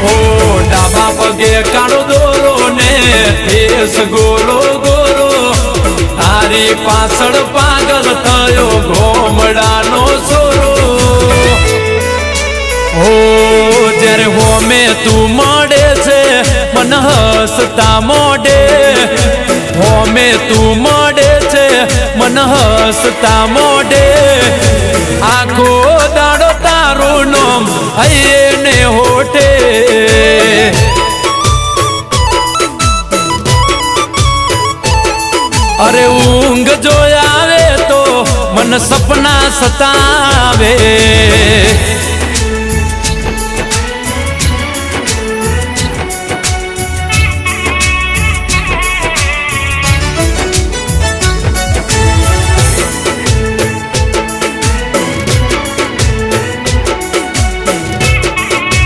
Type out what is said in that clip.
ઓ ડાબા પગે કાળો દોરો ને કેસ ગોરો ગોરો તારી પાછળ પાગલ થયો ગોમડાનો સોરો ઓ જ્યારે હોમે તું મળે છે મન હસતા મોઢે હોમે તું મળે છે મન હસતા મોઢે આખો દાડો તારું નામ હૈયે ને હોઠે અરે ઊંઘ જો આવે તો મન સપના સતાવે